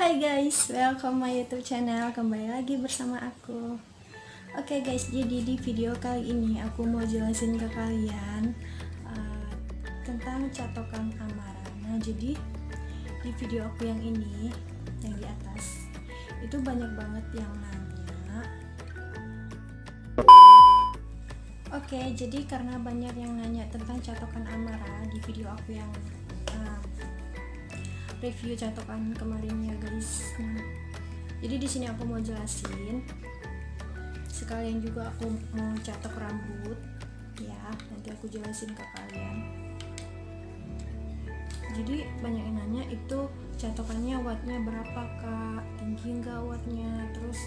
Hai guys, welcome my YouTube channel. Kembali lagi bersama aku. Oke guys, jadi di video kali ini aku mau jelasin ke kalian tentang catokan amarah. Nah, jadi di video aku yang ini, yang di atas, itu banyak banget yang nanya. Oke, jadi karena banyak yang nanya tentang catokan amarah di video aku yang review catokan kemarin ya guys. Nah, jadi di sini aku mau jelasin, sekalian juga aku mau catok rambut ya, nanti aku jelasin ke kalian. Jadi banyak yang nanya itu catokannya wattnya berapa kak, tinggi enggak wattnya, terus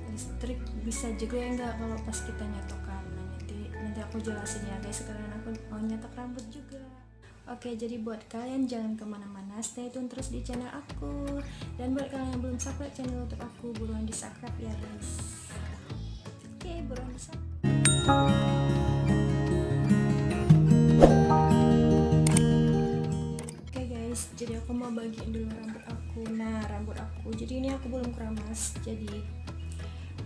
listrik bisa jeglek enggak kalau pas kita nyatokan. Nah, nanti aku jelasin ya guys, sekalian aku mau nyetok rambut juga. Oke, jadi buat kalian jangan kemana-mana, stay tune terus di channel aku. Dan buat kalian yang belum subscribe channel YouTube aku, buruan di subscribe ya guys. Oke, buruan di subscribe. Oke guys, jadi aku mau bagiin dulu rambut aku. Nah, rambut aku, jadi ini aku belum keramas. Jadi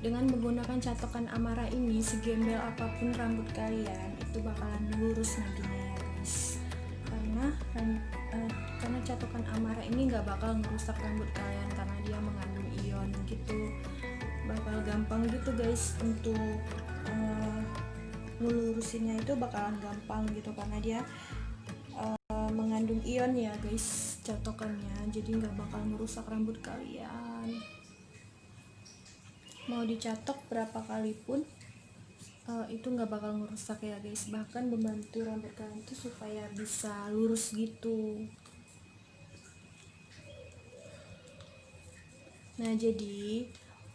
dengan menggunakan catokan amarah ini, segembel apapun rambut kalian itu bakalan lurus nantinya ya guys. Karena catokan amarah ini nggak bakal merusak rambut kalian karena dia mengandung ion gitu, bakal gampang gitu guys untuk ngelurusinnya, itu bakalan gampang gitu karena dia mengandung ion ya guys catokannya, jadi nggak bakal merusak rambut kalian. Mau dicatok berapa kali pun itu nggak bakal merusak ya guys, bahkan membantu rambut kalian itu supaya bisa lurus gitu. Nah, jadi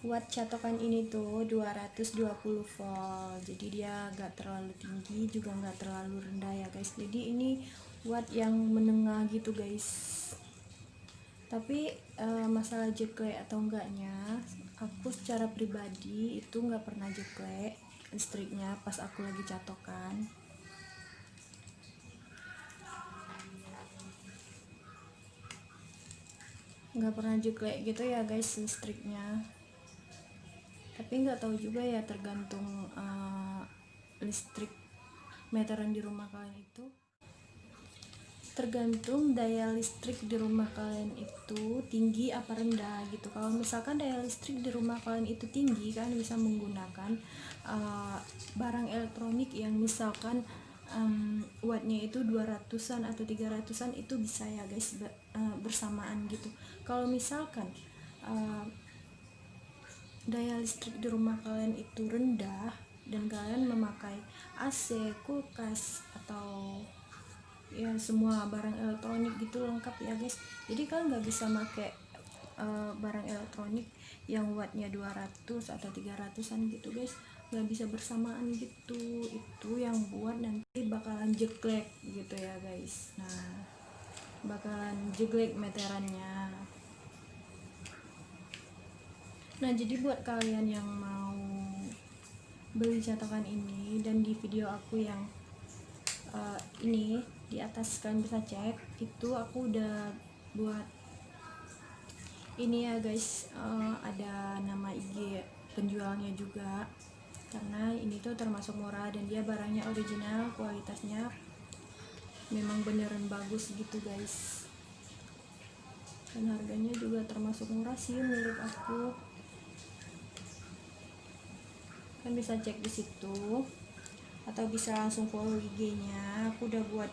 watt catokan ini tuh 220 volt, jadi dia gak terlalu tinggi juga gak terlalu rendah ya guys, jadi ini watt yang menengah gitu guys. Tapi masalah jeklek atau enggaknya, aku secara pribadi itu gak pernah jeklek listriknya pas aku lagi catokan. Nggak pernah jeklek gitu ya guys listriknya, tapi nggak tahu juga ya, tergantung listrik meteran di rumah kalian itu, tergantung daya listrik di rumah kalian itu tinggi apa rendah gitu. Kalau misalkan daya listrik di rumah kalian itu tinggi, kalian bisa menggunakan barang elektronik yang misalkan wattnya itu 200-an atau 300-an, itu bisa ya guys bersamaan gitu. Kalau misalkan daya listrik di rumah kalian itu rendah dan kalian memakai AC, kulkas, atau ya semua barang elektronik gitu lengkap ya guys, jadi kalian nggak bisa pakai barang elektronik yang wattnya 200 atau 300-an gitu guys, nggak bisa bersamaan gitu, itu yang buat nanti bakalan jeglek gitu ya guys. Nah, bakalan jeglek meterannya. Nah, jadi buat kalian yang mau beli catokan ini, dan di video aku yang ini di atas kalian bisa cek, itu aku udah buat ini ya guys, ada nama IG penjualnya juga, karena ini tuh termasuk murah dan dia barangnya original, kualitasnya memang beneran bagus gitu guys, dan harganya juga termasuk murah sih menurut aku. Kan bisa cek di situ atau bisa langsung follow IG-nya. Aku udah buat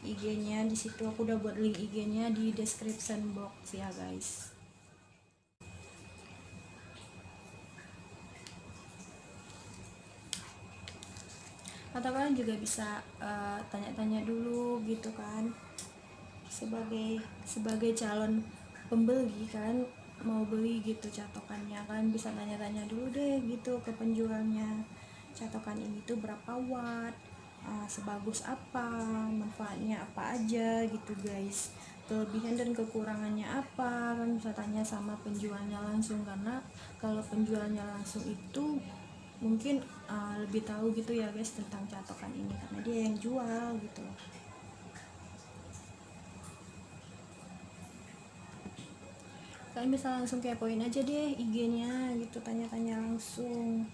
IG-nya di situ, aku udah buat link IG-nya di description box ya guys. Atau kalian juga bisa tanya-tanya dulu gitu kan, sebagai calon pembeli kan, mau beli gitu catokannya, kalian bisa tanya-tanya dulu deh gitu ke penjualnya, catokan ini tuh berapa watt, sebagus apa, manfaatnya apa aja gitu guys, kelebihan dan kekurangannya apa, kan bisa tanya sama penjualnya langsung, karena kalau penjualnya langsung itu mungkin lebih tahu gitu ya guys tentang catokan ini, karena dia yang jual gitu. kalian bisa langsung kepoin aja deh IG-nya gitu, tanya-tanya langsung.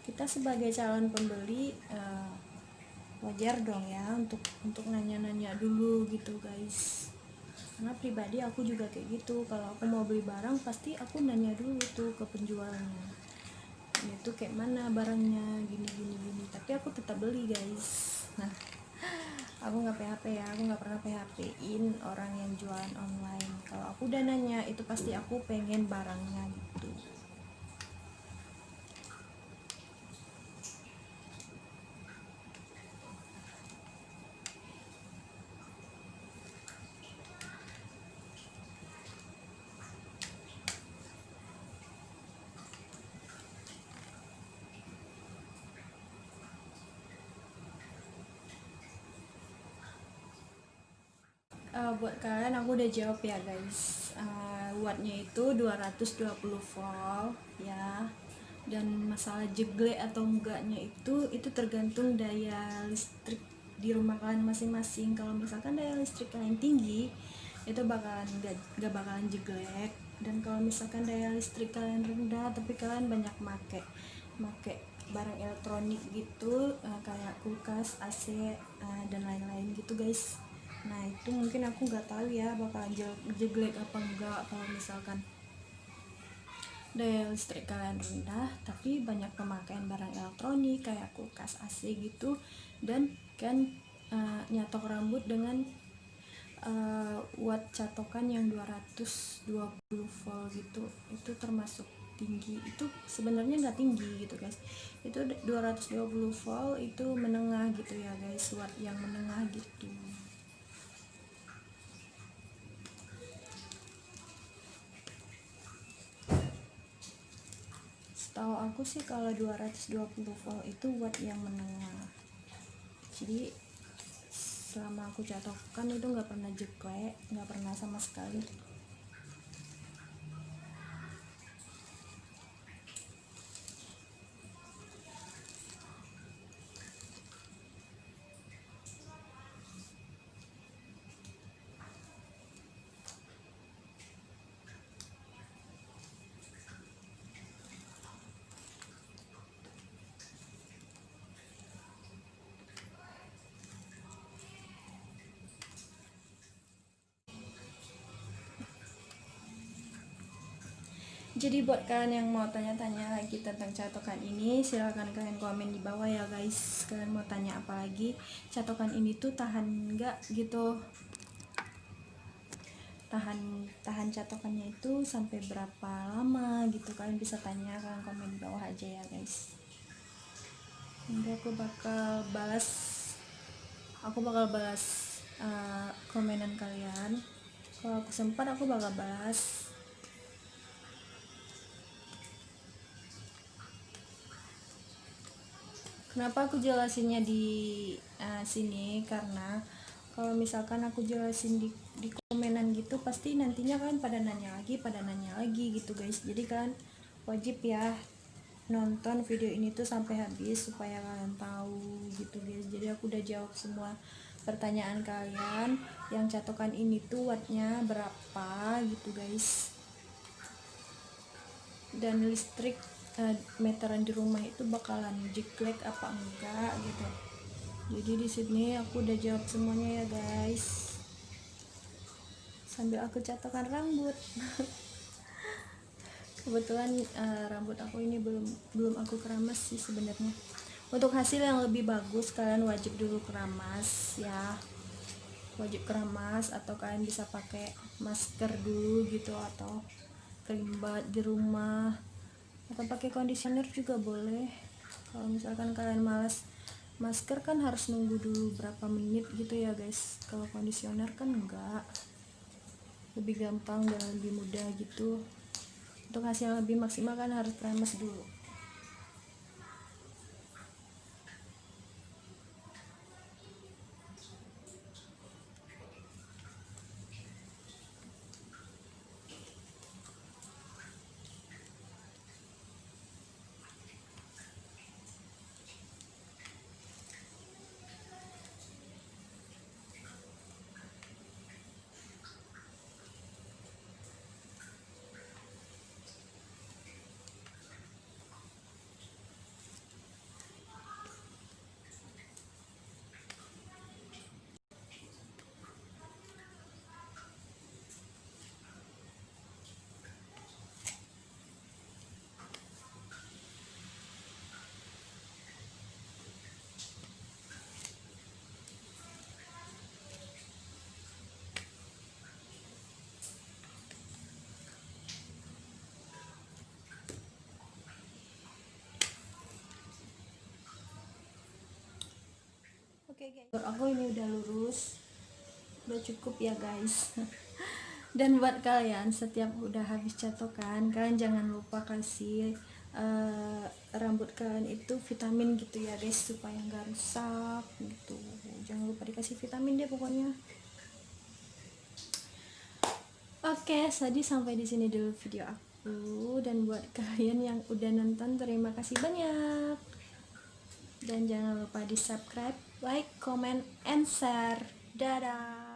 Kita sebagai calon pembeli wajar dong ya untuk nanya-nanya dulu gitu guys, karena pribadi aku juga kayak gitu. Kalau aku mau beli barang pasti aku nanya dulu tuh ke penjualnya, ini tuh kayak mana barangnya, gini gini gini, tapi aku tetap beli guys. Nah, aku nggak PHP ya, aku nggak pernah PHP-in orang yang jualan online. Kalau aku udah nanya itu pasti aku pengen barangnya gitu. Buat kalian aku udah jawab ya guys. Wattnya itu 220 volt ya, dan masalah jeglek atau enggaknya itu tergantung daya listrik di rumah kalian masing-masing. Kalau misalkan daya listrik kalian tinggi itu bakalan gak bakalan jeglek, dan kalau misalkan daya listrik kalian rendah tapi kalian banyak make barang elektronik gitu, kayak kulkas, AC, dan lain-lain gitu guys. Nah itu mungkin aku nggak tahu ya bakal jeglek apa enggak kalau misalkan daya listrik kalian rendah tapi banyak pemakaian barang elektronik kayak kulkas, AC gitu, dan kan nyatok rambut dengan watt catokan yang 220 volt gitu, itu termasuk tinggi. Itu sebenarnya nggak tinggi gitu guys, itu 220 volt itu menengah gitu ya guys, watt yang menengah gitu. Setahu aku sih kalau 220 volt itu watt yang menengah. Jadi selama aku catokan itu nggak pernah jeklek, nggak pernah sama sekali. Jadi buat kalian yang mau tanya-tanya lagi tentang catokan ini, silahkan kalian komen di bawah ya guys. Kalian mau tanya apa lagi, catokan ini tuh tahan nggak gitu, tahan catokannya itu sampai berapa lama gitu, kalian bisa tanya, kalian komen di bawah aja ya guys. Nanti aku bakal balas komenan kalian. Kalau aku sempat aku bakal balas. Kenapa aku jelasinnya di sini, karena kalau misalkan aku jelasin di komenan gitu pasti nantinya kan pada nanya lagi gitu guys. Jadi kan wajib ya nonton video ini tuh sampai habis supaya kalian tahu gitu guys. Jadi aku udah jawab semua pertanyaan kalian. Yang catokan ini tuh wattnya berapa gitu guys, dan listrik meteran di rumah itu bakalan jeglek apa enggak gitu. Jadi di sini aku udah jawab semuanya ya guys, sambil aku catokan rambut. Kebetulan rambut aku ini belum aku keramas sih sebenarnya. Untuk hasil yang lebih bagus kalian wajib dulu keramas ya, wajib keramas, atau kalian bisa pakai masker dulu gitu, atau krim bat di rumah, atau pakai conditioner juga boleh. Kalau misalkan kalian malas masker kan harus nunggu dulu berapa menit gitu ya guys. Kalau conditioner kan enggak, lebih gampang dan lebih mudah gitu. Untuk hasil yang lebih maksimal kan harus keramas dulu. Oke guys, aku ini udah lurus, udah cukup ya guys. Dan buat kalian setiap udah habis catokan, kalian jangan lupa kasih rambut kalian itu vitamin gitu ya guys, supaya nggak rusak gitu. Jangan lupa dikasih vitamin deh pokoknya. Oke, jadi sampai di sini dulu video aku, dan buat kalian yang udah nonton terima kasih banyak. Dan jangan lupa di subscribe, like, comment, and share. Dadah.